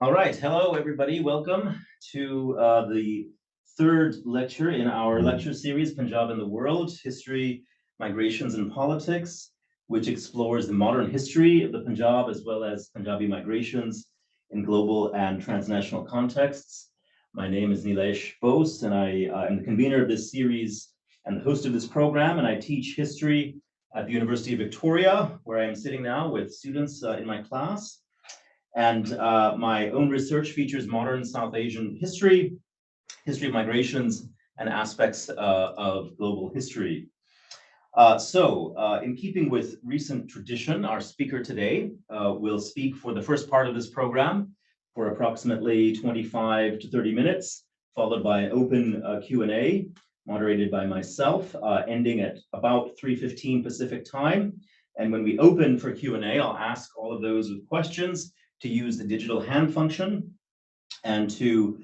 All right, hello everybody. Welcome to the third lecture in our lecture series, Punjab and the World, History, Migrations and Politics, which explores the modern history of the Punjab as well as Punjabi migrations in global and transnational contexts. My name is Neilesh Bose, and I am the convener of this series and the host of this program, and I teach history at the University of Victoria, where I am sitting now with students in my class. And my own research features modern South Asian history, history of migrations, and aspects of global history. In keeping with recent tradition, our speaker today will speak for the first part of this program for approximately 25 to 30 minutes, followed by an open Q&A moderated by myself, ending at about 3:15 Pacific time. And when we open for Q&A, I'll ask all of those with questions to use the digital hand function and to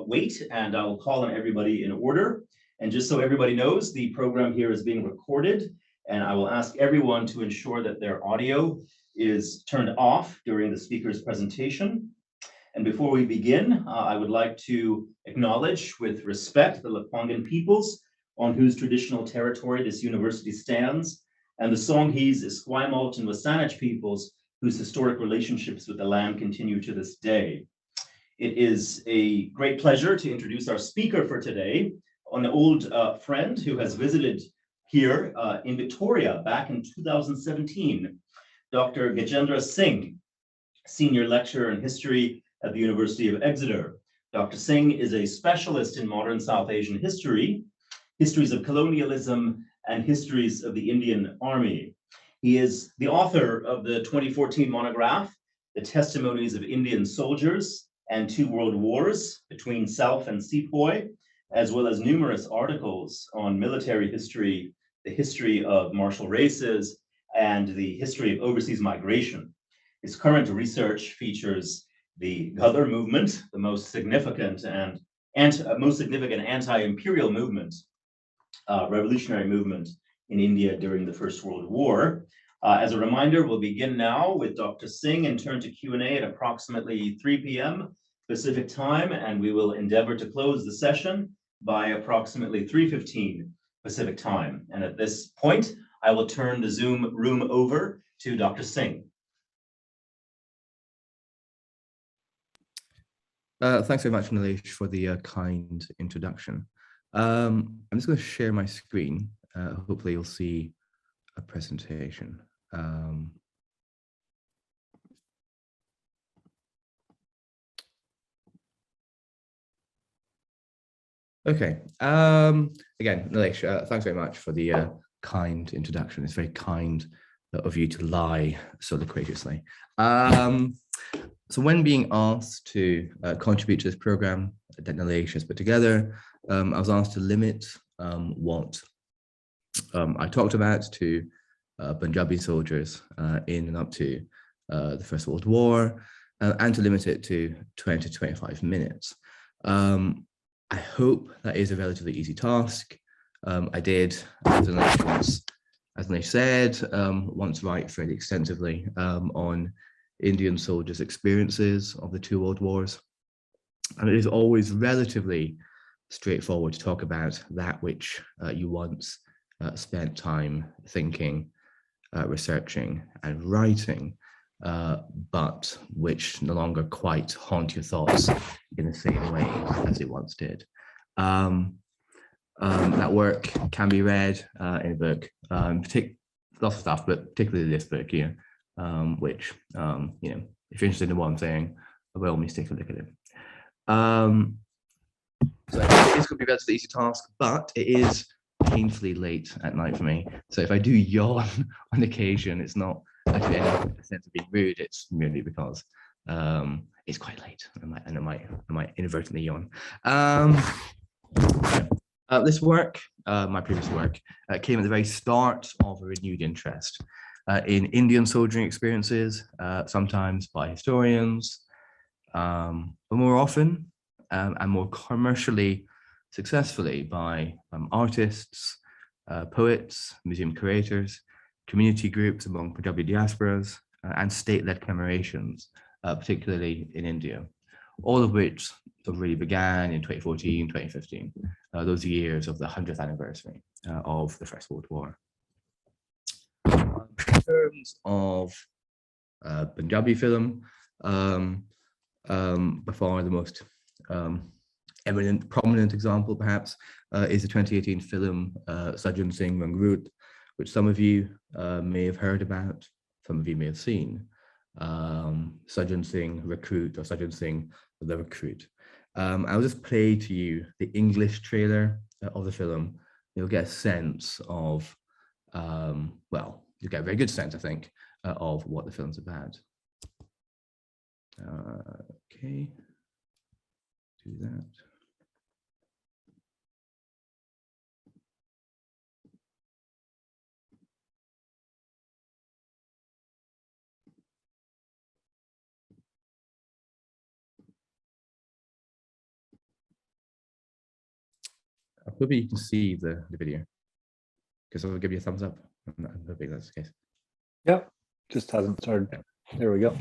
wait, and I will call on everybody in order. And just so everybody knows, the program here is being recorded, and I will ask everyone to ensure that their audio is turned off during the speaker's presentation. And before we begin, I would like to acknowledge with respect the Lekwungen peoples on whose traditional territory this university stands, and the Songhees, Esquimalt, and Wasanich peoples whose historic relationships with the land continue to this day. It is a great pleasure to introduce our speaker for today, an old friend who has visited here in Victoria back in 2017, Dr. Gajendra Singh, senior lecturer in history at the University of Exeter. Dr. Singh is a specialist in modern South Asian history, histories of colonialism, and histories of the Indian Army. He is the author of the 2014 monograph, The Testimonies of Indian Soldiers and Two World Wars Between Self and Sepoy, as well as numerous articles on military history, the history of martial races, and the history of overseas migration. His current research features the Ghadar movement, the most significant anti-imperial movement, revolutionary movement in India during the First World War. As a reminder, we'll begin now with Dr. Singh and turn to Q&A at approximately 3 p.m. Pacific time, and we will endeavor to close the session by approximately 3:15 Pacific time. And at this point, I will turn the Zoom room over to Dr. Singh. Thanks very much, Neilesh, for the kind introduction. I'm just going to share my screen. Hopefully you'll see a presentation. Okay. Again, Neilesh, thanks very much for the kind introduction. It's very kind of you to lie so loquaciously. So when being asked to contribute to this program that Neilesh has put together, I was asked to limit what I talked about to Punjabi soldiers in and up to the First World War, and to limit it to 20 to 25 minutes. I hope that is a relatively easy task. I did, as Neilesh said, once write fairly extensively on Indian soldiers' experiences of the two world wars. And it is always relatively straightforward to talk about that which you once spent time thinking, researching, and writing, but which no longer quite haunt your thoughts in the same way as it once did. That work can be read in a book, lots of stuff, but particularly this book here, which, if you're interested in what I'm saying, by all means take a look at it. So this could be a relatively easy task, but it is painfully late at night for me. So if I do yawn on occasion, it's not actually any sense of being rude. It's merely because it's quite late, and I might inadvertently yawn. This work, my previous work, came at the very start of a renewed interest in Indian soldiering experiences, sometimes by historians, but more often and more commercially successfully by artists, poets, museum curators, community groups among Punjabi diasporas, and state-led commemorations particularly in India, all of which really began in 2014, 2015, those years of the 100th anniversary of the First World War. In terms of Punjabi film, by far the most eminent, prominent example, perhaps, is the 2018 film Gajendra Singh, which some of you may have heard about, some of you may have seen. Gajendra Singh, Recruit, or Gajendra Singh, The Recruit. I'll just play to you the English trailer of the film. You'll get a sense of, well, you'll get a very good sense, I think, of what the film's about. Okay, do that. I hope you can see the video, because I'll give you a thumbs up. I'm hoping that's the case. Yep, just hasn't started. There we go.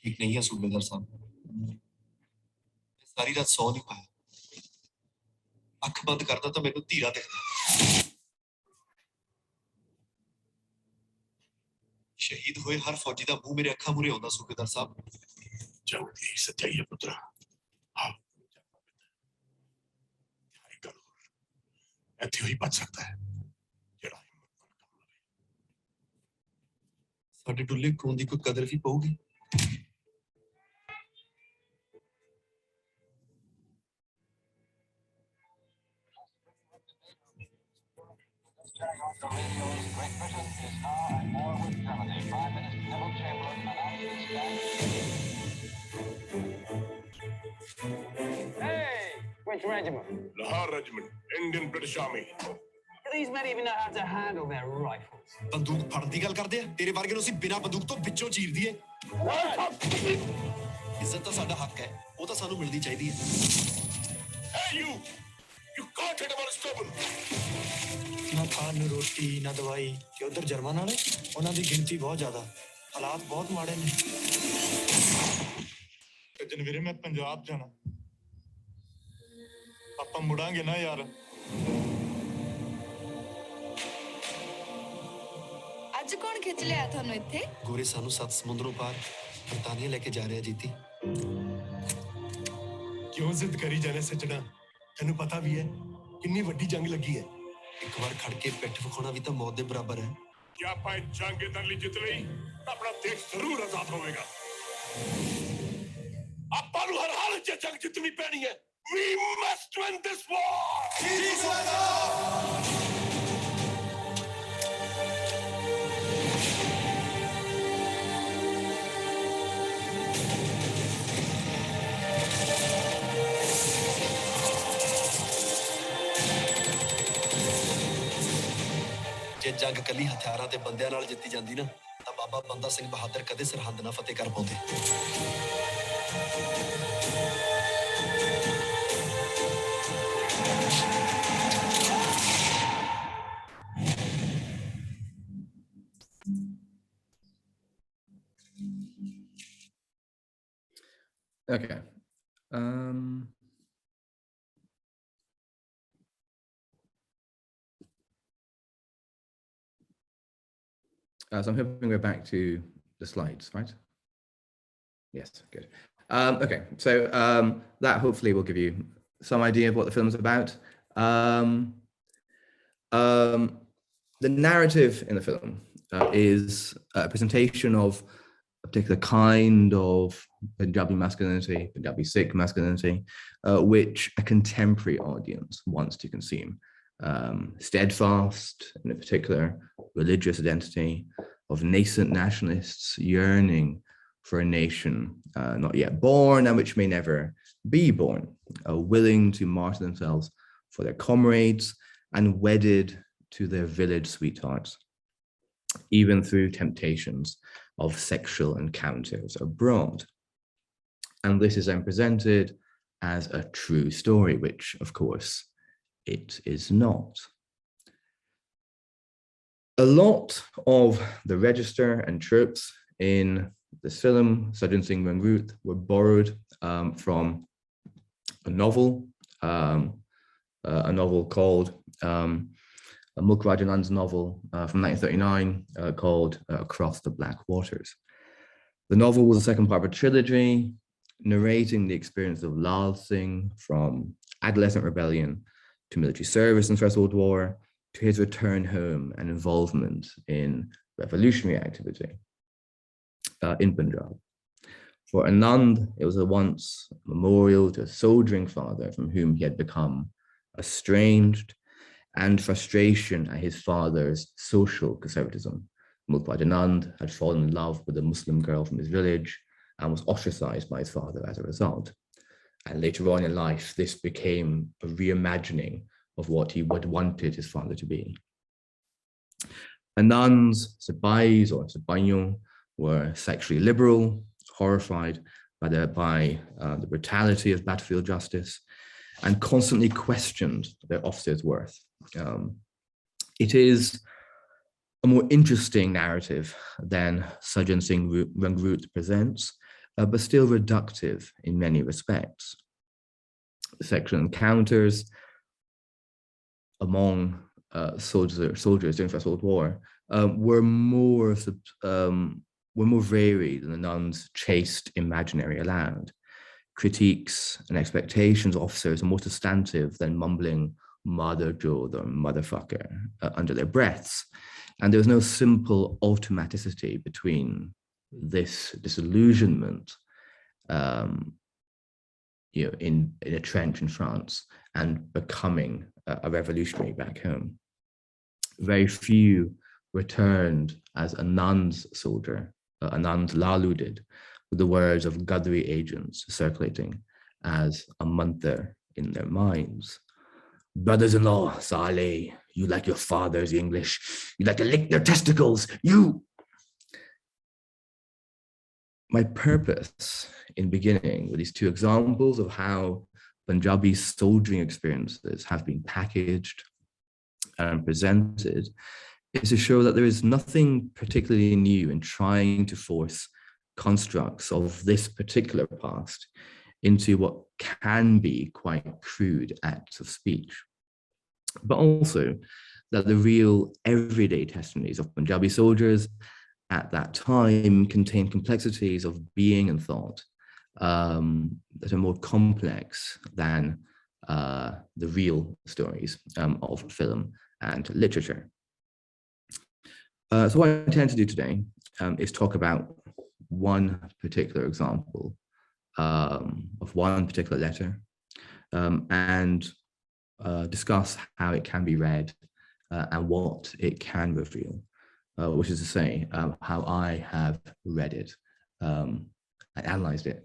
ठीक नहीं है सूबेदार साहब, सारी रात सौ नहीं पाया, अख बंद करता तो मैनू धीरा दिखदा, शहीद हुए हर फौजी दा मुंह मेरे अखा मुरे आउंदा सूबेदार साहब। जंग दी सच्चाई है पुत्रा, हाँ ਇੱਥੇ ਹੀ ਬਚ ਸਕਦਾ ਹੈ ਜਿਹੜਾ ਹਿੰਮਤ ਨਾਲ ਕੰਮ ਲਵੇ। ਸਾਡੇ ਡੁੱਲੇ ਖੂਨ ਦੀ ਕੋਈ ਕਦਰ ਵੀ ਪਊਗੀ। Which regiment? Lahore Regiment, Indian British Army. Do these men even know how to handle their rifles? ਬੰਦੂਕ ਫੜਨ ਦੀ ਗੱਲ ਕਰਦੇ ਆ, ਤੇਰੇ ਵਰਗੇ ਨੂੰ ਅਸੀਂ ਬਿਨਾਂ ਬੰਦੂਕ ਤੋਂ ਵਿੱਚੋਂ ਚੀਰ ਦਈਏ। ਇੱਜ਼ਤ ਤਾਂ ਸਾਡਾ ਹੱਕ ਹੈ, ਉਹ ਤਾਂ ਸਾਨੂੰ ਮਿਲਣੀ ਚਾਹੀਦੀ ਹੈ। Hey you can't hit him on his stubborn. ਨਾ ਖਾਣ ਨੂੰ ਰੋਟੀ, ਨਾ ਦਵਾਈ, ਤੇ ਉਧਰ ਜਰਮਨ ਵਾਲੇ, ਉਹਨਾਂ ਦੀ ਗਿਣਤੀ ਬਹੁਤ ਜ਼ਿਆਦਾ, ਹਾਲਾਤ ਬਹੁਤ ਮਾੜੇ ਨੇ। ਜਨਵੀਰੇ ਮੈਂ ਪੰਜਾਬ ਜਾਣਾ, ਆਪਾਂ ਮੁੜਾਂਗੇ ਨਾ ਯਾਰ। ਅੱਜ ਕੌਣ ਖਿੱਚ ਲਿਆ ਤੁਹਾਨੂੰ ਇੱਥੇ? ਗੋਰੇ ਸਾਨੂੰ 7 ਸਮੁੰਦਰੋਂ ਪਾਰ ਬਰਤਾਨੀਆ ਲੈ ਕੇ ਜਾ ਰਿਹਾ ਜੀਤੀ। ਕਿਉਂ ਜ਼ਿੱਦ ਕਰੀ ਜਾਣੇ ਸੱਜਣਾ, ਤੈਨੂੰ ਪਤਾ ਵੀ ਹੈ ਕਿੰਨੀ ਵੱਡੀ ਜੰਗ ਲੱਗੀ ਹੈ। ਇੱਕ ਵਾਰ ਖੜ ਕੇ ਪਿੱਠ ਵਿਖਾਉਣਾ ਵੀ ਤਾਂ ਮੌਤ ਦੇ ਬਰਾਬਰ ਹੈ। ਕਿ ਆਪਾਂ ਇਹ ਜੰਗ ਇਧਰ ਲਈ ਜਿੱਤ ਲਈ ਤਾਂ ਆਪਣਾ ਦੇਸ਼ ਜ਼ਰੂਰ ਆਜ਼ਾਦ ਹੋਵੇਗਾ। ਆਪਾਂ ਨੂੰ ਹਰ ਹਾਲਤ 'ਚ ਜੰਗ ਜਿੱਤਣੀ ਪੈਣੀ ਹੈ। We must win this war! ਜੇ ਜੰਗ ਕੱਲੀ ਹਥਿਆਰਾਂ ਤੇ ਬੰਦਿਆਂ ਨਾਲ ਜਿੱਤੀ ਜਾਂਦੀ ਨਾ, ਤਾਂ ਬਾਬਾ ਬੰਦਾ ਸਿੰਘ ਬਹਾਦਰ ਕਦੇ ਸਰਹੰਦ ਨਾ ਫਤਿਹ ਕਰ ਪਾਉਂਦੇ। Okay. So I'm hoping we're back to the slides, right? Yes, good. Okay, so that hopefully will give you some idea of what the film's about. The narrative in the film is a presentation of a particular kind of Punjabi masculinity, Punjabi Sikh masculinity, which a contemporary audience wants to consume. Steadfast in a particular religious identity, of nascent nationalists yearning for a nation not yet born and which may never be born, willing to martyr themselves for their comrades and wedded to their village sweethearts, even through temptations of sexual encounters abroad. And this is then presented as a true story, which of course it is not. A lot of the register and tropes in this film, Sajjan Singh Rangoon, were borrowed from a novel called Mulk Rajanand's novel from 1939 called Across the Black Waters. The novel was the second part of a trilogy narrating the experience of Lal Singh from adolescent rebellion to military service in the First World War to his return home and involvement in revolutionary activity in Punjab. For Anand, it was a once memorial to a soldiering father from whom he had become estranged, and frustration at his father's social conservatism. Mulk Rajanand had fallen in love with a Muslim girl from his village and was ostracized by his father as a result. And later on in life, this became a reimagining of what he would wanted his father to be. Anand's Sipais or Sipayon were sexually liberal, horrified by the brutality of battlefield justice, and constantly questioned their officers' worth. It is a more interesting narrative than Sajjan Singh Rangoon presents, but still reductive in many respects. The sexual encounters among soldiers during the First World War were more varied than the nuns' chaste imaginary allowed. Critiques and expectations of officers are more substantive than mumbling mother jode or motherfucker under their breaths. And there was no simple automaticity between this disillusionment in a trench in France and becoming a revolutionary back home. Very few returned as Anand's soldier, Anand Lalu did, with the words of Gadri agents circulating as a mantra in their minds. Brothers-in-law, Saleh, you like your father's English. You like to lick their testicles, you. My purpose in beginning with these two examples of how Punjabi soldiering experiences have been packaged and presented is to show that there is nothing particularly new in trying to force constructs of this particular past into what can be quite crude acts of speech, but also that the real everyday testimonies of Punjabi soldiers at that time contain complexities of being and thought that are more complex than the real stories of film and literature. So what I intend to do today is talk about one particular example of one particular letter and discuss how it can be read and what it can reveal, which is to say, how I have read it and analyzed it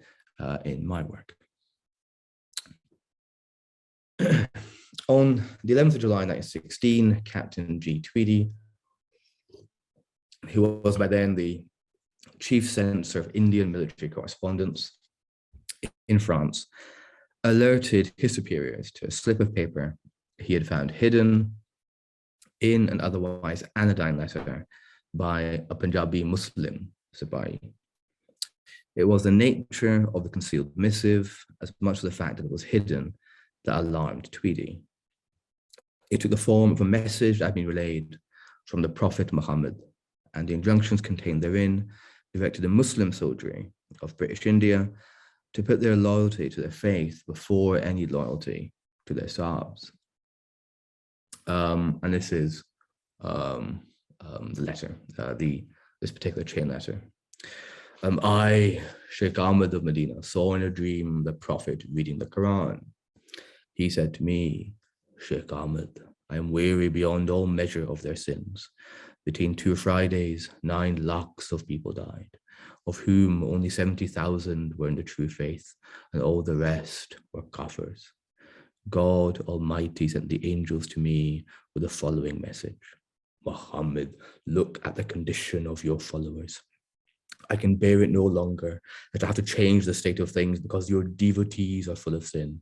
in my work. On the 11th of July 1916, Captain G. Tweedy, who was by then the chief censor of Indian military correspondence in France, alerted his superiors to a slip of paper he had found hidden in an otherwise anodyne letter by a Punjabi Muslim Sipahi. It was the nature of the concealed missive, as much as the fact that it was hidden, that alarmed Tweedy. It took the form of a message that had been relayed from the Prophet Muhammad, and the injunctions contained therein directed the Muslim soldiery of British India to put their loyalty to their faith before any loyalty to their Sahibs. And this is the letter, this particular chain letter. I, Sheikh Ahmed of Medina, saw in a dream the Prophet reading the Quran. He said to me, Sheikh Ahmed, I am weary beyond all measure of their sins. Between 2 Fridays, 9 lakhs of people died, of whom only 70,000 were in the true faith, and all the rest were kafirs. God Almighty sent the angels to me with the following message. Muhammad, look at the condition of your followers. I can bear it no longer, that I have to change the state of things because your devotees are full of sin.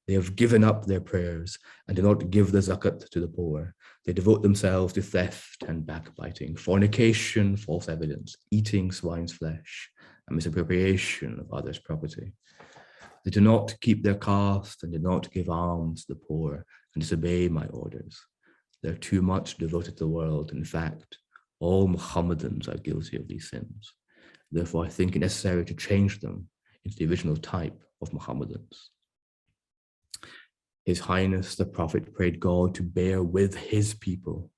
They have given up their prayers and do not give the zakat to the poor. They devote themselves to theft and backbiting, fornication, false evidence, eating swine's flesh, and misappropriation of others' property. They do not keep their caste and do not give alms to the poor and disobey my orders. They're too much devoted to the world. In fact, all Muhammadans are guilty of these sins. Therefore, I think it necessary to change them into the original type of Muhammadans. His Highness the Prophet prayed God to bear with his people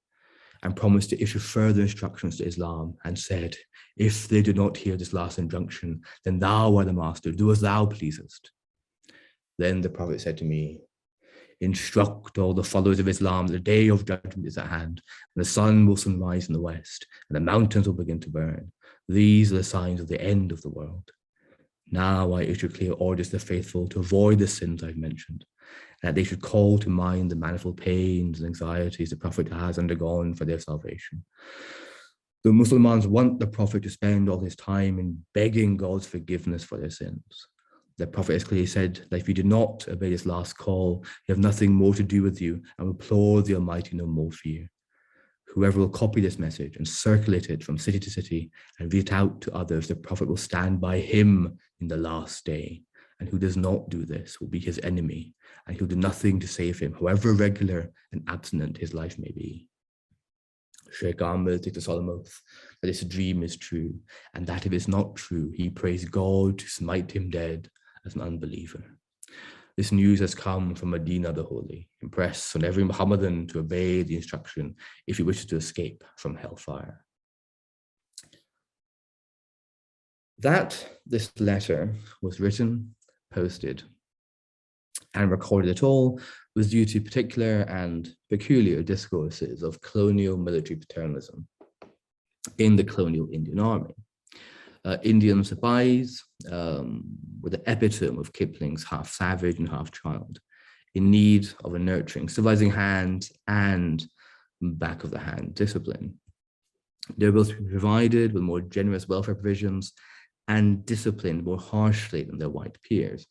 and promised to issue further instructions to Islam and said, if they do not hear this last injunction, then thou art the master, do as thou pleasest. Then the Prophet said to me, instruct all the followers of Islam that the day of judgment is at hand, and the sun will soon rise in the west, and the mountains will begin to burn. These are the signs of the end of the world. Now I issue clear orders to the faithful to avoid the sins I've mentioned, and that they should call to mind the manifold pains and anxieties the Prophet has undergone for their salvation. The Muslims want the Prophet to spend all his time in begging God's forgiveness for their sins. The Prophet has clearly said that if you do not obey this last call, you have nothing more to do with you, and will implore the Almighty no more fear. Whoever will copy this message and circulate it from city to city and read it out to others, the Prophet will stand by him in the last day. And who does not do this will be his enemy, and he'll do nothing to save him, however regular and abstinent his life may be. Sheikh Ahmed takes a solemn oath that this dream is true, and that if it's not true, he prays God to smite him dead as an unbeliever. This news has come from Medina the Holy, impress on every Muhammadan to obey the instruction if he wishes to escape from hellfire. That this letter was written, posted, and recorded at all was due to particular and peculiar discourses of colonial military paternalism in the colonial Indian army. Indian Sabais were the epitome of Kipling's half savage and half child, in need of a nurturing, civilizing hand and back of the hand discipline. They were both to be provided with more generous welfare provisions and disciplined more harshly than their white peers.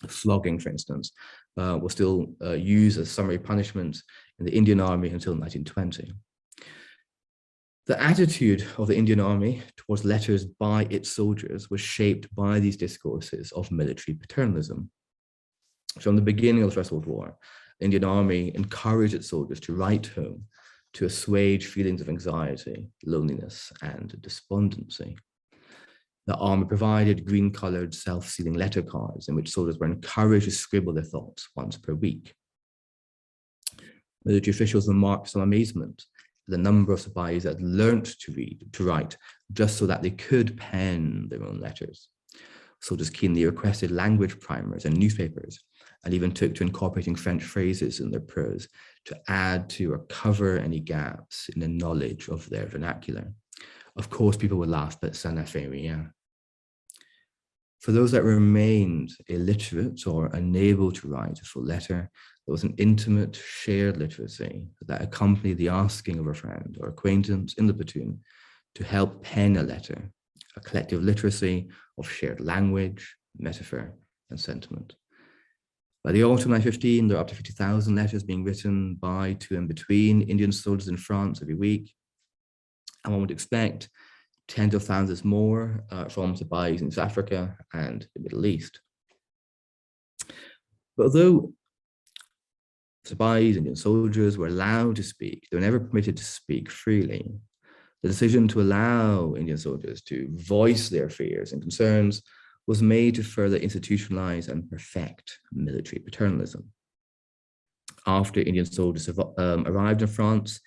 Flogging, for instance, was still used as summary punishment in the Indian army until 1920. The attitude of the Indian army towards letters by its soldiers was shaped by these discourses of military paternalism. From the beginning of the First World War, the Indian army encouraged its soldiers to write home to assuage feelings of anxiety, loneliness, and despondency. The army provided green-colored self-sealing letter cards in which soldiers were encouraged to scribble their thoughts once per week. Military officials remarked some amazement at the number of Sabais that had learnt to write, just so that they could pen their own letters. Soldiers keenly requested language primers and newspapers, and even took to incorporating French phrases in their prose to add to or cover any gaps in the knowledge of their vernacular. Of course, people would laugh, but ça n'a fait rien. For those that remained illiterate or unable to write a full letter, there was an intimate shared literacy that accompanied the asking of a friend or acquaintance in the platoon to help pen a letter, a collective literacy of shared language, metaphor, and sentiment. By the autumn of 1915, there were up to 50,000 letters being written by, to, and between Indian soldiers in France every week. And one would expect tens of thousands more from Sabais in South Africa and the Middle East. But although Sabais, Indian soldiers, were allowed to speak, they were never permitted to speak freely. The decision to allow Indian soldiers to voice their fears and concerns was made to further institutionalize and perfect military paternalism. After Indian soldiers arrived in France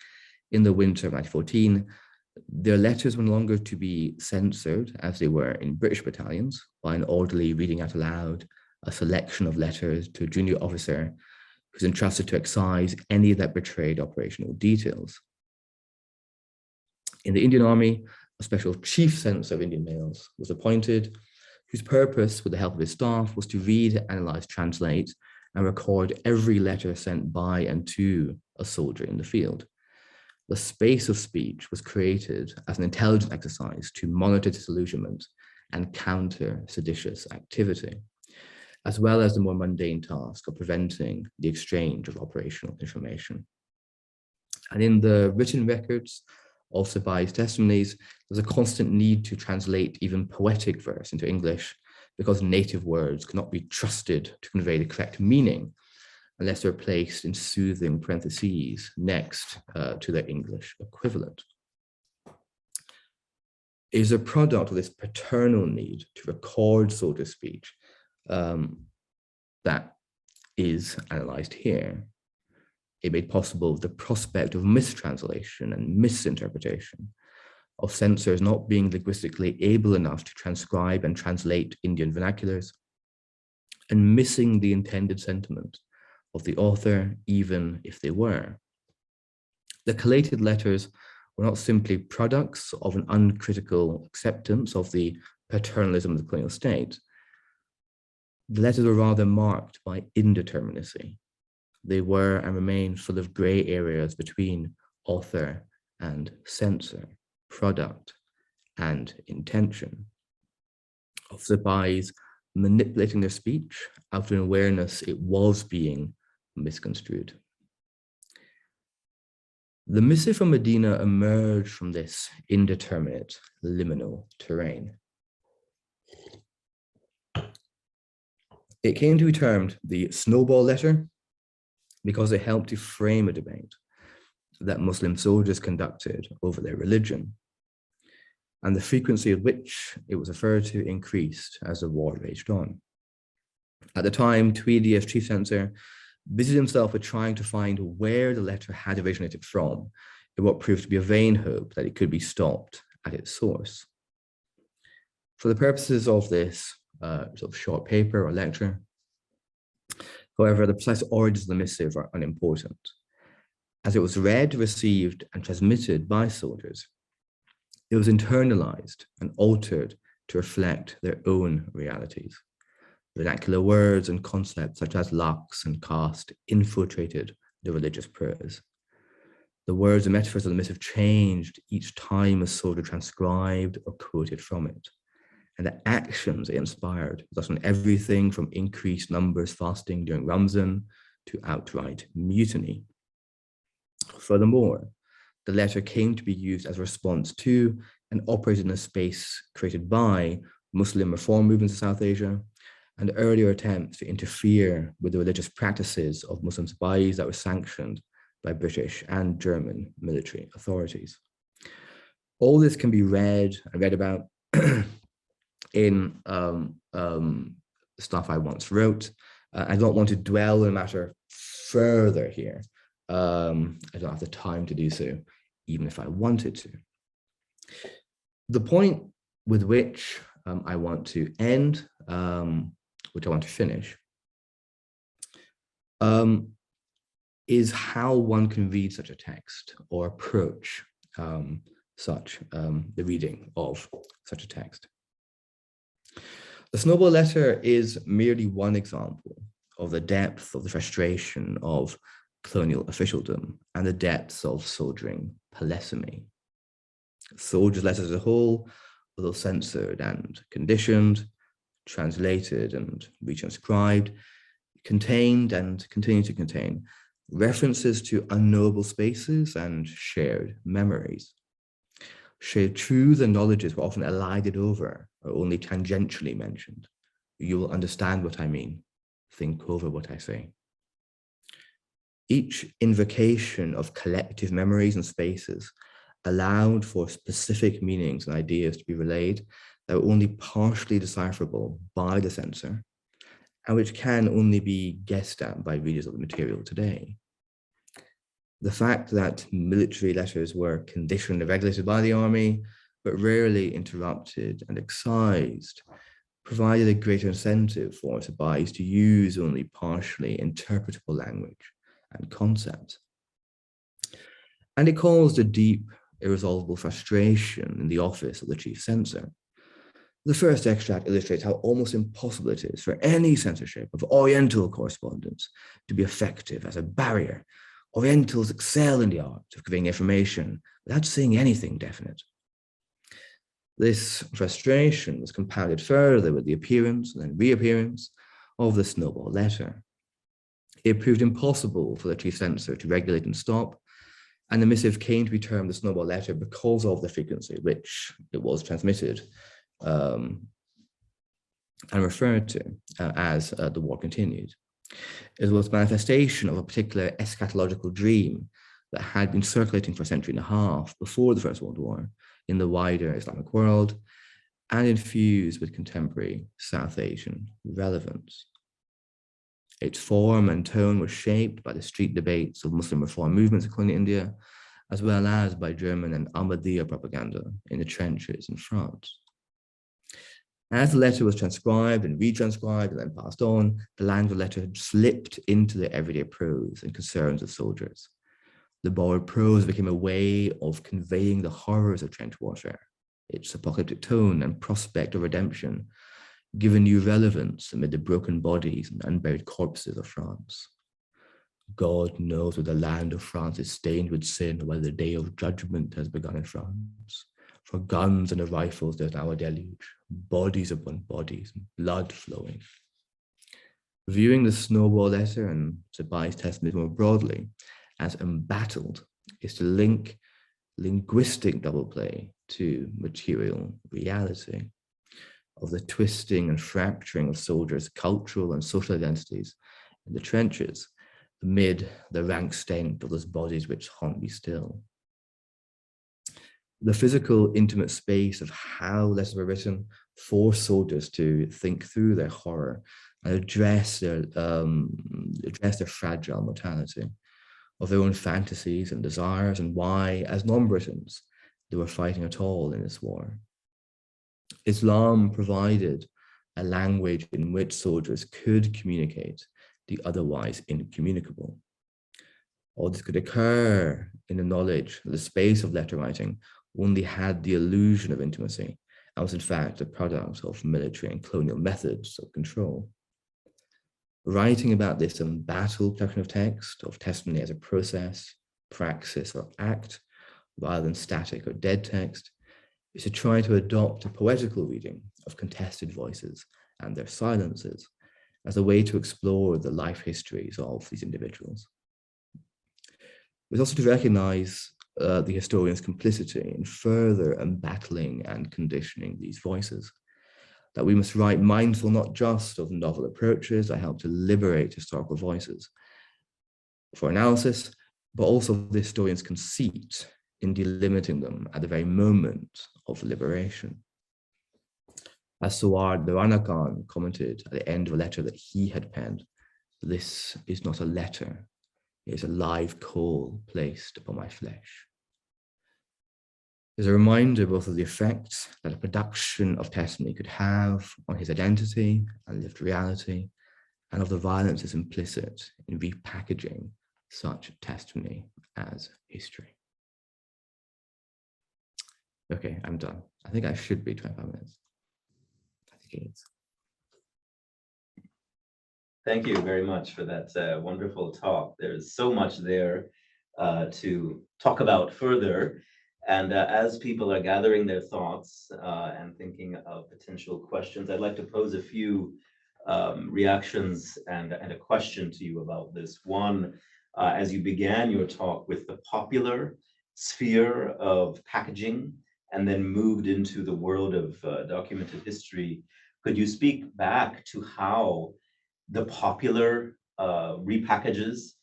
in the winter of 1914, their letters were no longer to be censored as they were in British battalions by an orderly reading out aloud a selection of letters to a junior officer who's entrusted to excise any that betrayed operational details. In the Indian Army, a special chief censor of Indian mails was appointed, whose purpose, with the help of his staff, was to read, analyze, translate, and record every letter sent by and to a soldier in the field. the space of speech was created as an intelligent exercise to monitor disillusionment and counter seditious activity, as well as the more mundane task of preventing the exchange of operational information. And in the written records of Sabha's testimonies, there's a constant need to translate even poetic verse into English because native words cannot be trusted to convey the correct meaning unless they're placed in soothing parentheses next to their English equivalent. It is a product of this paternal need to record soldier speech that is analysed here. It made possible the prospect of mistranslation and misinterpretation, of censors not being linguistically able enough to transcribe and translate Indian vernaculars, and missing the intended sentiment of the author, even if they were. The collated letters were not simply products of an uncritical acceptance of the paternalism of the colonial state. The letters were rather marked by indeterminacy. They were and remain full of grey areas between author and censor, product and intention, of Sabhais manipulating their speech out of an awareness it was being misconstrued. The missive from Medina emerged from this indeterminate liminal terrain. It came to be termed the Snowball Letter because it helped to frame a debate that Muslim soldiers conducted over their religion, and the frequency of which it was referred to increased as the war raged on. At the time, Tweedy, as chief censor, busied himself with trying to find where the letter had originated from, in what proved to be a vain hope that it could be stopped at its source. For the purposes of this sort of short paper or lecture, however, the precise origins of the missive are unimportant, as it was read, received, and transmitted by soldiers. It was internalized and altered to reflect their own realities. Vernacular words and concepts such as lux and caste infiltrated the religious prose. The words and metaphors of the missive changed each time a soldier transcribed or quoted from it, and the actions it inspired was on everything from increased numbers fasting during Ramzan to outright mutiny. Furthermore, the letter came to be used as a response to and operated in a space created by Muslim reform movements in South Asia and earlier attempts to interfere with the religious practices of Muslim Sabhais that were sanctioned by British and German military authorities. All this can be read and read about in stuff I once wrote. I don't want to dwell on the matter further here. I don't have the time to do so, even if I wanted to. The point with which I want to end, which I want to finish, is how one can read such a text or approach the reading of such a text. The Snowball Letter is merely one example of the depth of the frustration of colonial officialdom and the depths of soldiering polysemy. Soldiers' letters as a whole, although censored and conditioned, translated and retranscribed, contained and continue to contain references to unknowable spaces and shared memories. Shared truths and knowledges were often elided over or only tangentially mentioned. You will understand what I mean. Think over what I say. Each invocation of collective memories and spaces allowed for specific meanings and ideas to be relayed that were only partially decipherable by the censor, and which can only be guessed at by readers of the material today. The fact that military letters were conditioned and regulated by the army, but rarely interrupted and excised, provided a greater incentive for Sabhais to use only partially interpretable language and concepts. And it caused a deep, irresolvable frustration in the office of the chief censor. The first extract illustrates how almost impossible it is for any censorship of Oriental correspondence to be effective as a barrier Orientals excel in the art of conveying information without saying anything definite. This frustration was compounded further with the appearance and then reappearance of the Snowball Letter. It proved impossible for the chief censor to regulate and stop, and the missive came to be termed the Snowball Letter because of the frequency which it was transmitted and referred to as the war continued. It was a manifestation of a particular eschatological dream that had been circulating for a century and a half before the First World War in the wider Islamic world and infused with contemporary South Asian relevance. Its form and tone were shaped by the street debates of Muslim reform movements in colonial India, as well as by German and Ahmadiyya propaganda in the trenches in France. As the letter was transcribed and retranscribed and then passed on, the language of the letter had slipped into the everyday prose and concerns of soldiers. The borrowed prose became a way of conveying the horrors of trench warfare, its apocalyptic tone and prospect of redemption, given new relevance amid the broken bodies and unburied corpses of France. God knows whether the land of France is stained with sin, or whether the day of judgment has begun in France. For guns and the rifles there's now a deluge, bodies upon bodies, blood flowing. Viewing the Snowball Letter and Sabai's testimony more broadly as embattled is to link linguistic double play to material reality of the twisting and fracturing of soldiers' cultural and social identities in the trenches amid the rank stench of those bodies which haunt me still. The physical, intimate space of how letters were written forced soldiers to think through their horror and address their fragile mortality, of their own fantasies and desires, and why, as non-Britons, they were fighting at all in this war. Islam provided a language in which soldiers could communicate the otherwise incommunicable. All this could occur in the knowledge that the space of letter writing only had the illusion of intimacy and was in fact a product of military and colonial methods of control. Writing about this embattled collection of text, of testimony as a process, praxis, or act, rather than static or dead text, is to try to adopt a poetical reading of contested voices and their silences as a way to explore the life histories of these individuals. It's also to recognize the historian's complicity in further embattling and conditioning these voices, that we must write mindful not just of novel approaches that help to liberate historical voices for analysis, but also the historian's conceit in delimiting them at the very moment of liberation. As Suard Naranakan commented at the end of a letter that he had penned, "This is not a letter, it is a live coal placed upon my flesh." There's a reminder both of the effect that a production of testimony could have on his identity and lived reality, and of the violences implicit in repackaging such testimony as history. Okay, I'm done. I think I should be 25 minutes. I think it is. Thank you very much for that wonderful talk. There's so much there to talk about further. And as people are gathering their thoughts and thinking of potential questions, I'd like to pose a few reactions and a question to you about this. One, as you began your talk with the popular sphere of packaging and then moved into the world of documented history, could you speak back to how the popular repackages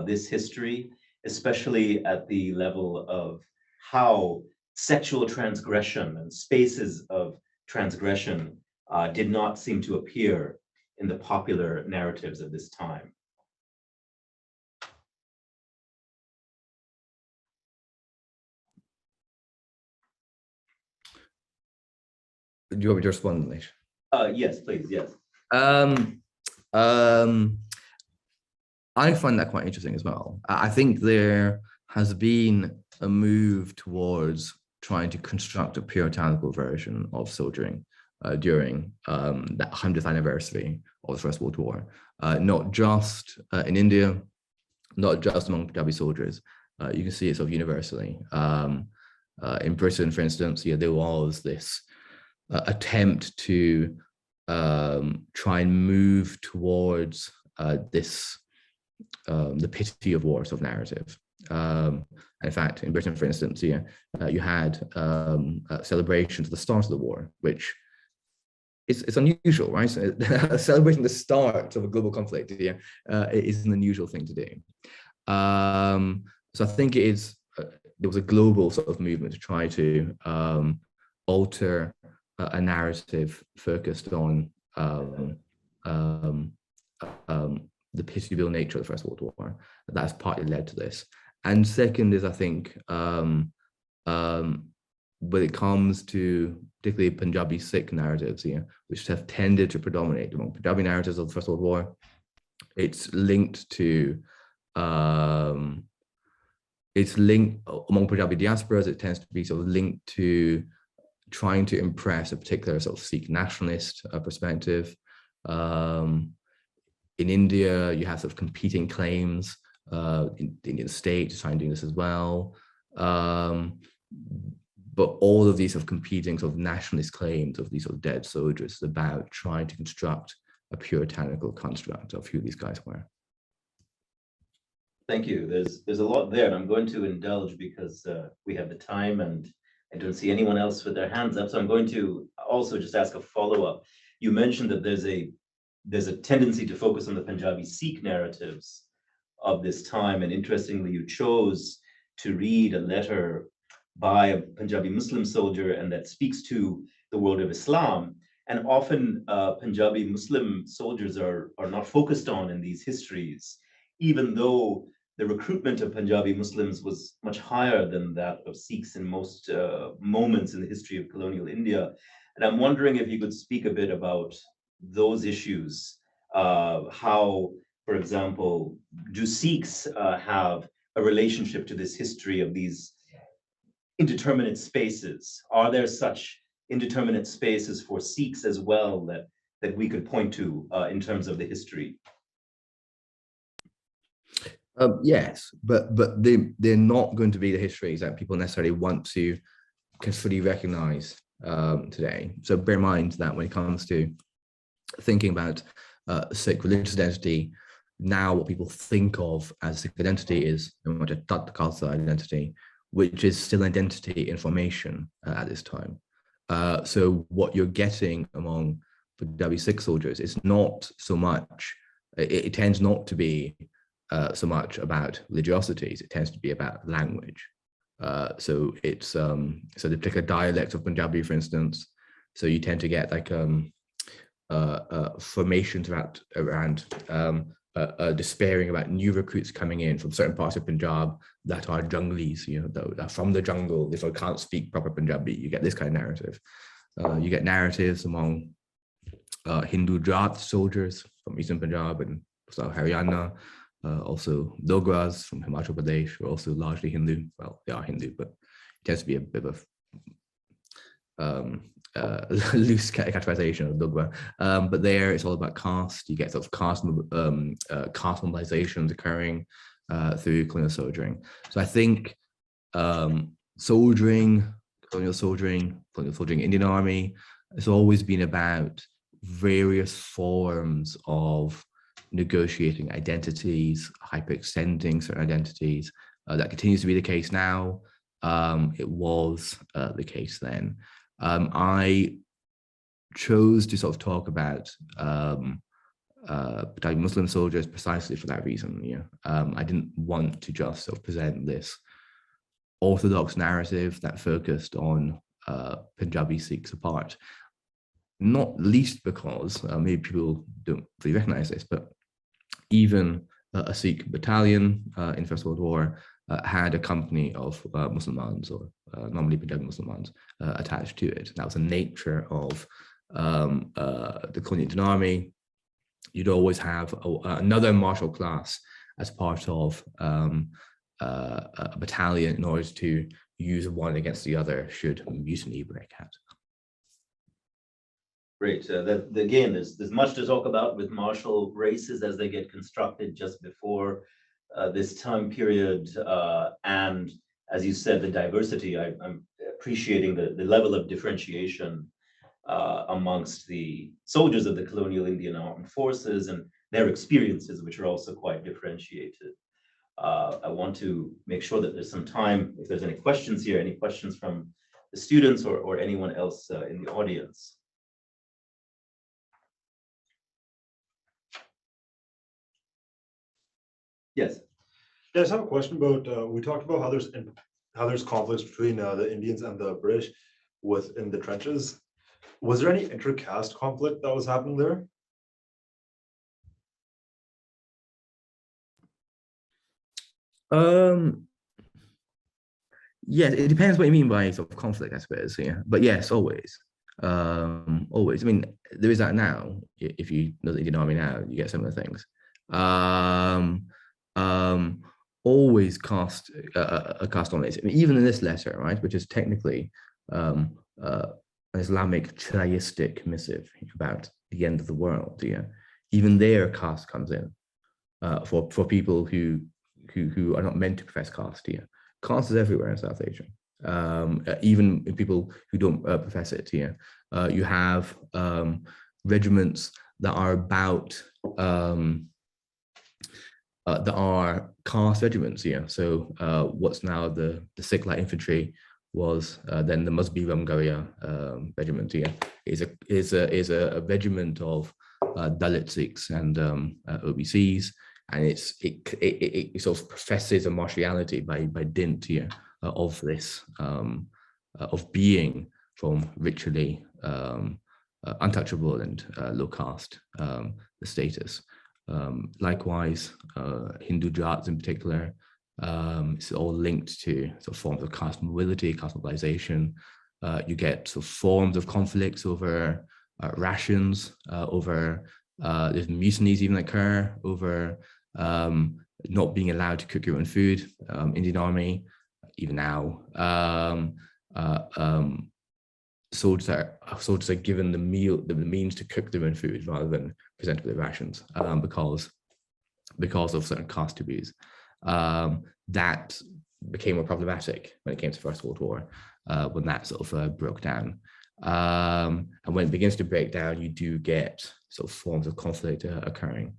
this history, especially at the level of how sexual transgression and spaces of transgression did not seem to appear in the popular narratives of this time? Do you want me to respond, Neilesh? Yes, please, yes. I find that quite interesting as well. I think there has been a move towards trying to construct a puritanical version of soldiering during that 100th anniversary of the First World War, not just in India, not just among Punjabi soldiers. You can see it sort of universally. In Britain, for instance, there was this attempt to try and move towards this the pity of war sort of narrative. In fact, in Britain, for instance, you had celebrations at the start of the war, which it's unusual, right? So, celebrating the start of a global conflict, it is an unusual thing to do. So I think it is. There was a global sort of movement to try to alter a narrative focused on the pitiable nature of the First World War. That's partly led to this. And second is, I think, when it comes to particularly Punjabi Sikh narratives, which have tended to predominate among Punjabi narratives of the First World War, it's linked to among Punjabi diasporas. It tends to be sort of linked to trying to impress a particular sort of Sikh nationalist perspective. In India, you have sort of competing claims. In the Indian state is trying to do this as well. But all of these sort of competing sort of nationalist claims of these sort of dead soldiers is about trying to construct a puritanical construct of who these guys were. Thank you. There's a lot there, and I'm going to indulge because we have the time, and I don't see anyone else with their hands up. So I'm going to also just ask a follow-up. You mentioned that there's a tendency to focus on the Punjabi Sikh narratives of this time, and interestingly, you chose to read a letter by a Punjabi Muslim soldier, and that speaks to the world of Islam. And often Punjabi Muslim soldiers are not focused on in these histories, even though the recruitment of Punjabi Muslims was much higher than that of Sikhs in most moments in the history of colonial India. And I'm wondering if you could speak a bit about those issues. How, for example, do Sikhs have a relationship to this history of these indeterminate spaces? Are there such indeterminate spaces for Sikhs as well that we could point to in terms of the history? Yes, but they're not going to be the histories that people necessarily want to fully recognize today. So bear in mind that when it comes to thinking about Sikh religious identity, now what people think of as Sikh identity is very much a Tat Khalsa identity, which is still identity information at this time. So what you're getting among Punjabi Sikh soldiers is not so much, it tends not to be so much about religiosities, it tends to be about language. So it's so the particular dialect of Punjabi, for instance. So you tend to get like formations around despairing about new recruits coming in from certain parts of Punjab that are junglis, that are from the jungle, if I can't speak proper Punjabi. You get this kind of narrative. You get narratives among Hindu Jat soldiers from Eastern Punjab and South Haryana. Also Dogras from Himachal Pradesh are also largely Hindu. Well, they are Hindu, but it tends to be a bit of loose categorization of Dogra. But there it's all about caste. You get sort of caste mobilizations occurring through colonial soldiering. So I think colonial soldiering, Indian Army, it's always been about various forms of negotiating identities, hyperextending certain identities. That continues to be the case now. It was the case then. I chose to sort of talk about Punjabi Muslim soldiers precisely for that reason. I didn't want to just sort of present this orthodox narrative that focused on Punjabi Sikhs apart. Not least because maybe people don't really recognize this, but even a Sikh battalion in the First World War had a company of Muslimans, or normally Punjabi Muslimans, attached to it. That was the nature of the colonial Indian Army. You'd always have another martial class as part of a battalion in order to use one against the other should mutiny break out. Great. Again, there's much to talk about with martial races as they get constructed just before this time period, and as you said, the diversity. I'm appreciating the level of differentiation amongst the soldiers of the colonial Indian armed forces and their experiences, which are also quite differentiated. I want to make sure that there's some time, if there's any questions here, any questions from the students or anyone else in the audience. Yes. Yeah, I just have a question about, we talked about how there's conflicts between the Indians and the British within the trenches. Was there any inter-caste conflict that was happening there? Yeah, it depends what you mean by sort of conflict, I suppose. Yeah, but yes, always. Always. I mean, there is that now. If you know the Indian Army now, you get similar things. Always cast a cast on this. I mean, even in this letter, right, which is technically an Islamic triistic missive about the end of the world. Yeah, even there, caste comes in for people who are not meant to profess caste. Yeah, caste is everywhere in South Asia. Even in people who don't profess it. Yeah, you have regiments that are about that are caste regiments. Yeah, so what's now the Sikh light infantry was then the Musbi Ramgarhia regiment. Yeah, is a regiment of Dalit Sikhs and OBCs, and it sort of professes a martiality by dint here of this of being from ritually untouchable and low caste the status. Likewise, Hindu Jats in particular, it's all linked to sort of forms of caste mobility, caste mobilization. You get sort of forms of conflicts over rations, over there's mutinies even occur over not being allowed to cook your own food. Indian Army, even now, soldiers are given the means to cook their own food rather than presented with rations because of certain caste taboos. That became more problematic when it came to First World War, when that sort of broke down. And when it begins to break down, you do get sort of forms of conflict occurring.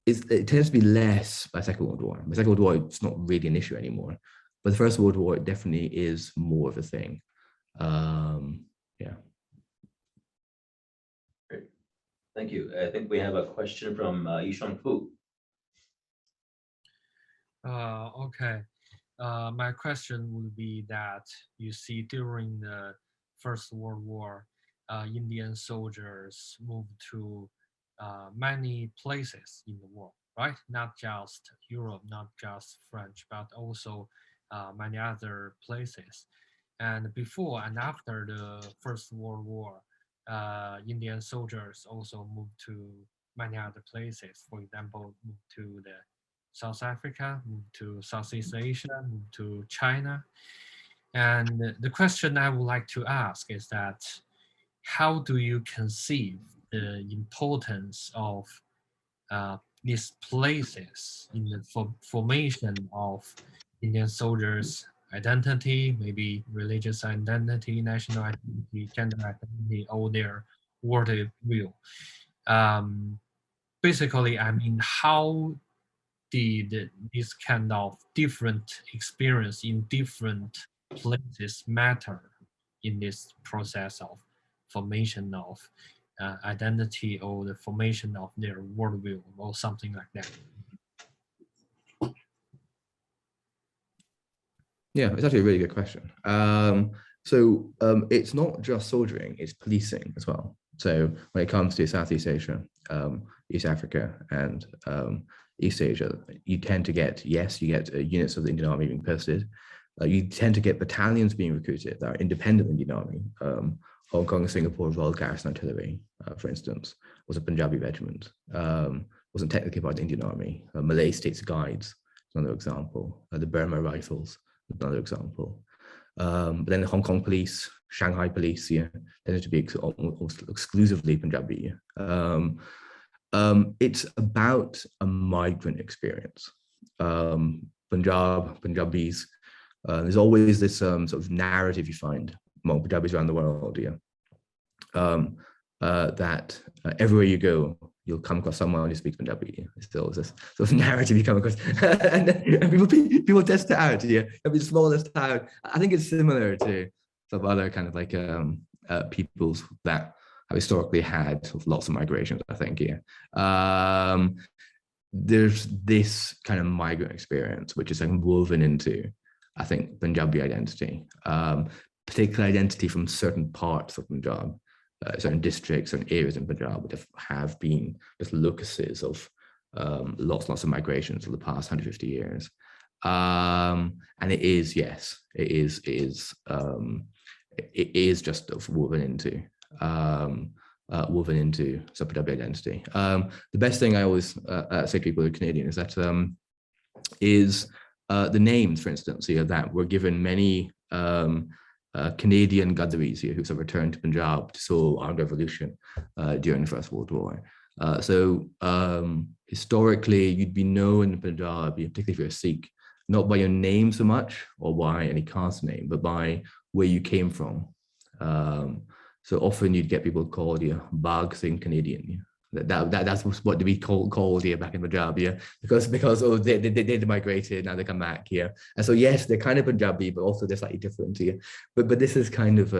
It tends to be less by Second World War. By Second World War, it's not really an issue anymore. But the First World War, it definitely is more of a thing. Yeah. Great. Thank you. I think we have a question from Yishun Fu. Okay. My question would be that you see during the First World War, Indian soldiers moved to many places in the world, right? Not just Europe, not just French, but also many other places. And before and after the First World War, Indian soldiers also moved to many other places. For example, moved to the South Africa, moved to Southeast Asia, moved to China. And the question I would like to ask is that, how do you conceive the importance of these places in the formation of Indian soldiers' identity, maybe religious identity, national identity, gender identity, or their world view? Basically, I mean, how did this kind of different experience in different places matter in this process of formation of identity or the formation of their worldview or something like that? Yeah, it's actually a really good question. It's not just soldiering, it's policing as well. So when it comes to Southeast Asia, East Africa, and East Asia, you tend to get, yes, you get units of the Indian Army being posted. You tend to get battalions being recruited that are independent Indian Army. Hong Kong and Singapore Royal Garrison Artillery, for instance, was a Punjabi regiment. Wasn't technically part of the Indian Army. Malay States Guides, another example. The Burma Rifles, another example. But then the Hong Kong police, Shanghai police, yeah, tended to be almost exclusively Punjabi. it's about a migrant experience. Punjabis, there's always this sort of narrative you find among Punjabis around the world, that everywhere you go, you'll come across someone who speaks Punjabi. It's still this sort of narrative you come across, and people test it out. It'll be the smallest town. I think it's similar to some other kind of like peoples that have historically had lots of migrations. I think, there's this kind of migrant experience which is like woven into, I think, Punjabi identity, particular identity from certain parts of Punjab. Certain districts, certain areas in Punjab would have been just locuses of lots of migrations over the past 150 years. And it is, yes, it is just woven into some Punjabi identity. The best thing I always say to people who are Canadian is that the names, for instance, that were given many Canadian Gadaris who sort of returned to Punjab to Seoul armed revolution during the First World War. So historically, you'd be known in Punjab, particularly if you're a Sikh, not by your name so much or by any caste name, but by where you came from. So often you'd get people called Bag Singh Canadian. That's what we called here back in Punjab, because they migrated, now they come back here, and so yes, they're kind of Punjabi, but also they're slightly different here. But this is kind of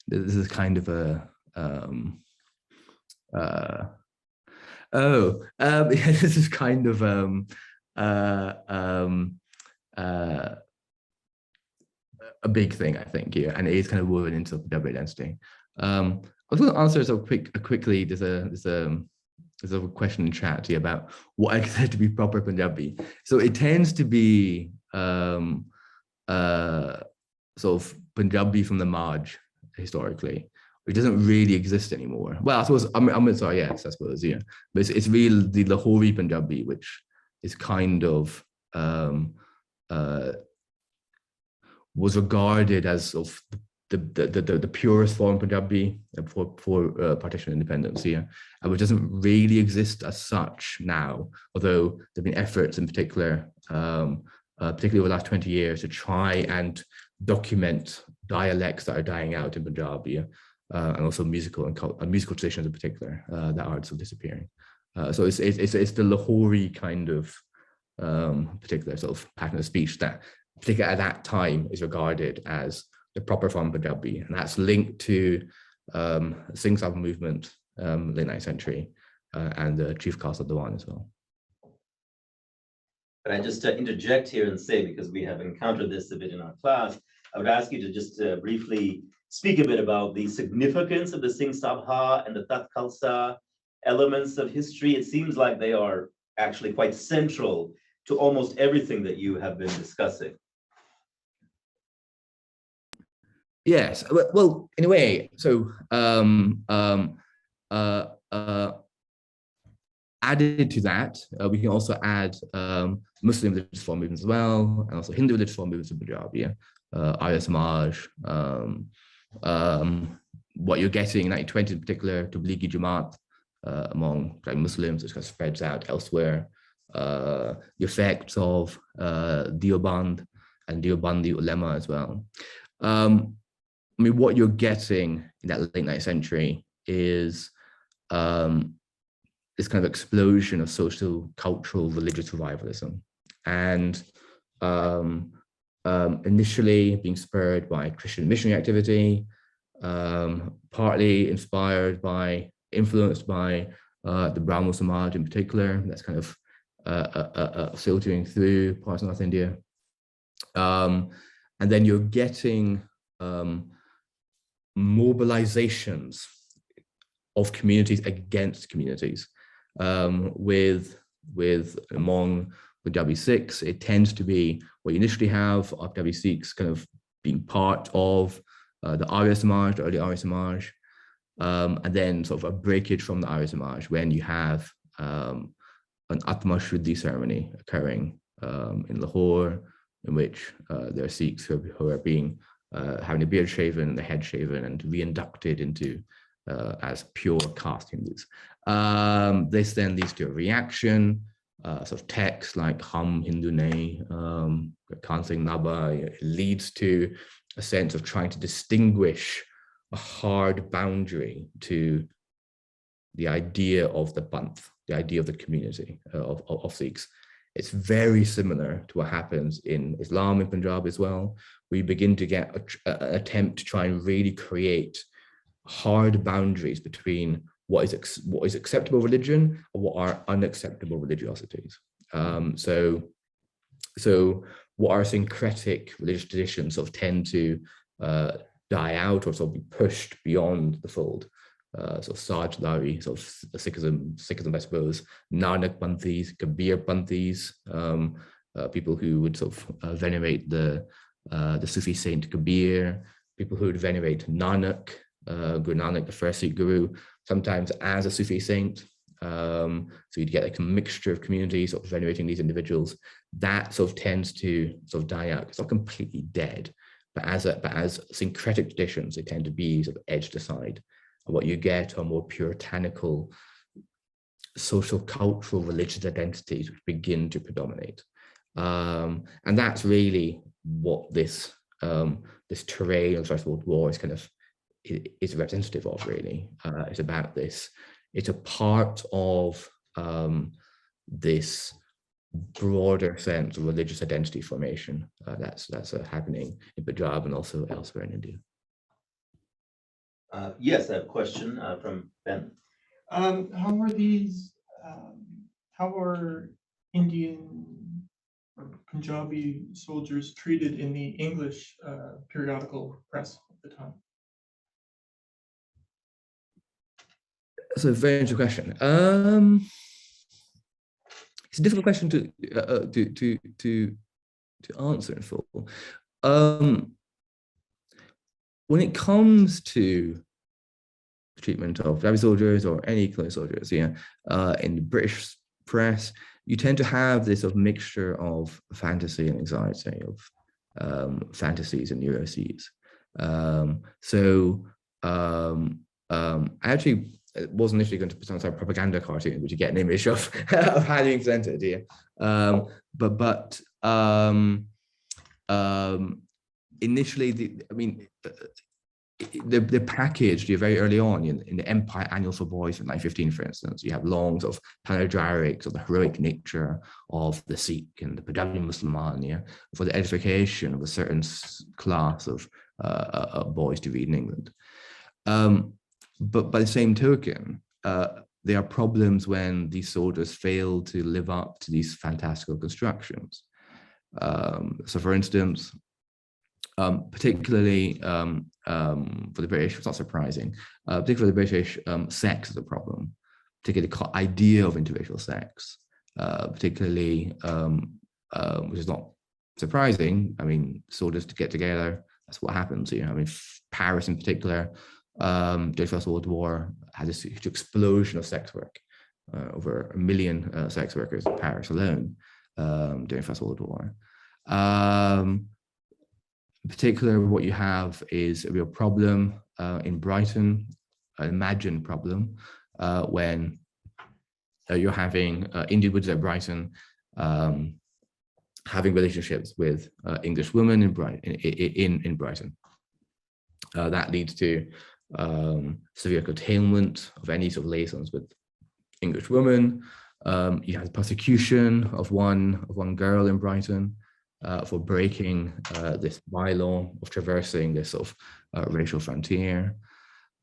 this is kind of a big thing, I think, and it is kind of woven into Punjabi identity. I was going to answer so quickly. There's a question in chat here about what I consider to be proper Punjabi. So it tends to be sort of Punjabi from the Marj historically. It doesn't really exist anymore. Well, I suppose I'm sorry, yes, I suppose, but it's really the Lahori Punjabi, which is kind of was regarded as sort of the purest form of Punjabi for partition independence and which doesn't really exist as such now, although there have been efforts in particular, particularly over the last 20 years, to try and document dialects that are dying out in Punjabi, and also musical traditions in particular that are sort of disappearing. So it's the Lahori kind of particular sort of pattern of speech that, particularly at that time, is regarded as the proper form of Punjabi, and that's linked to Singh Sabha movement, late 19th century, and the chief caste of Dewan as well. Can I just interject here and say, because we have encountered this a bit in our class, I would ask you to just briefly speak a bit about the significance of the Singh Sabha and the Tat Khalsa elements of history. It seems like they are actually quite central to almost everything that you have been discussing. Yes, well, in a way, so added to that, we can also add Muslim religious form movements as well, and also Hindu religious form movements in Punjab, Arya Samaj, what you're getting in 1920 in particular, Tablighi Jamaat among Muslims, which kind of spreads out elsewhere, the effects of Deoband and Deobandi ulema as well. I mean, what you're getting in that late 19th century is this kind of explosion of social, cultural, religious revivalism. And initially being spurred by Christian missionary activity, partly influenced by the Brahmo Samaj in particular, that's kind of filtering through parts of North India. And then you're getting mobilizations of communities against communities. With among Punjabi Sikhs, it tends to be what you initially have Punjabi Sikhs kind of being part of the Arya Samaj, the early Arya Samaj, and then sort of a breakage from the Arya Samaj when you have an Atma Shuddhi ceremony occurring in Lahore, in which there are Sikhs who are being having a beard shaven, the head shaven, and re-inducted into as pure caste Hindus. This then leads to a reaction, sort of texts like Hum Hindu Nahi, Kansing Naba. It leads to a sense of trying to distinguish a hard boundary to the idea of the Panth, the idea of the community of Sikhs. It's very similar to what happens in Islam in Punjab as well. We begin to get an attempt to try and really create hard boundaries between what is acceptable religion and what are unacceptable religiosities. So what are syncretic religious traditions sort of tend to die out or sort of be pushed beyond the fold. Sort of Saj Lawi, sort of Sikhism, I suppose, Nanak Panthis, Kabir Panthis, people who would sort of venerate the Sufi saint Kabir, people who would venerate Nanak, Guru Nanak, the first Sikh Guru, sometimes as a Sufi saint. So you'd get like a mixture of communities sort of venerating these individuals. That sort of tends to sort of die out. It's not completely dead, but as syncretic traditions, they tend to be sort of edged aside. And what you get are more puritanical, social, cultural, religious identities which begin to predominate. And that's really what this terrain of the First World War is kind of is representative of, really. It's about this. It's a part of this broader sense of religious identity formation that's happening in Punjab and also elsewhere in India. Yes, I have a question from Ben. How are Indian or Punjabi soldiers treated in the English periodical press at the time? That's a very interesting question. It's a difficult question to answer in full. When it comes to the treatment of Punjabi soldiers or any colonial soldiers, in the British press, you tend to have this sort of mixture of fantasy and anxiety, of fantasies and neuroses. I actually was initially going to present a propaganda cartoon, which you get an image of how being presented here. Initially, they're packaged very early on in the Empire Annual for Boys in 1915, for instance. You have long sort of panegyrics of the heroic nature of the Sikh and the Punjabi Musliman, for the edification of a certain class of boys to read in England. But by the same token, there are problems when these soldiers fail to live up to these fantastical constructions. So, for instance, particularly for the British, it's not surprising, particularly for the British, sex is a problem, particularly the idea of interracial sex, particularly, which is not surprising. I mean, soldiers to get together, that's what happens. Paris in particular, during the First World War, had this huge explosion of sex work. Over 1 million sex workers in Paris alone during the First World War. In particular, what you have is a real problem in Brighton, an imagined problem, when you're having Indian widows at Brighton having relationships with English women in Brighton. That leads to severe curtailment of any sort of liaisons with English women. You have persecution of one girl in Brighton for breaking this bylaw of traversing this sort of racial frontier.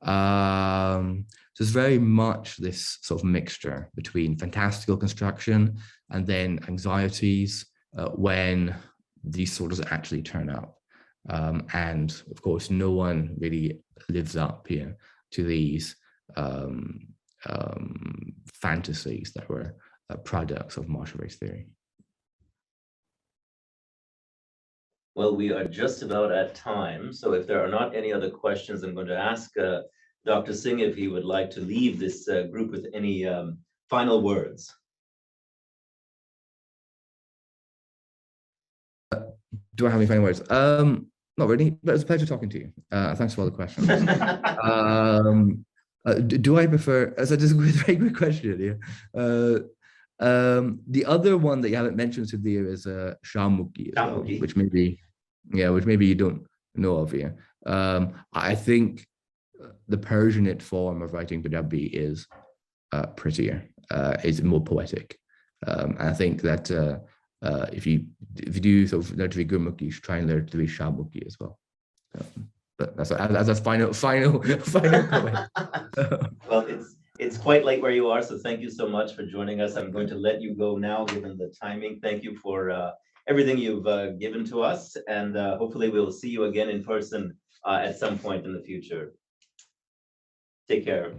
So it's very much this sort of mixture between fantastical construction and then anxieties when these soldiers actually turn up. And of course, no one really lives up here to these fantasies that were products of martial race theory. Well, we are just about at time. So if there are not any other questions, I'm going to ask Dr. Singh if he would like to leave this group with any final words. Do I have any final words? Not really, but it's a pleasure talking to you. Thanks for all the questions. Do I prefer? So just a very quick question here. The other one that you haven't mentioned, Sudhir, is Shamukhi as well, Shamukhi. which maybe you don't know of here. I think the Persianate form of writing Punjabi is prettier, is more poetic. And I think that if you do sort of learn to be Gurmukhi, you should try and learn to be Shamukhi as well. But that's a final comment. Well, it's quite late where you are, so thank you so much for joining us. I'm going to let you go now, given the timing. Thank you for everything you've given to us, and hopefully we'll see you again in person at some point in the future. Take care.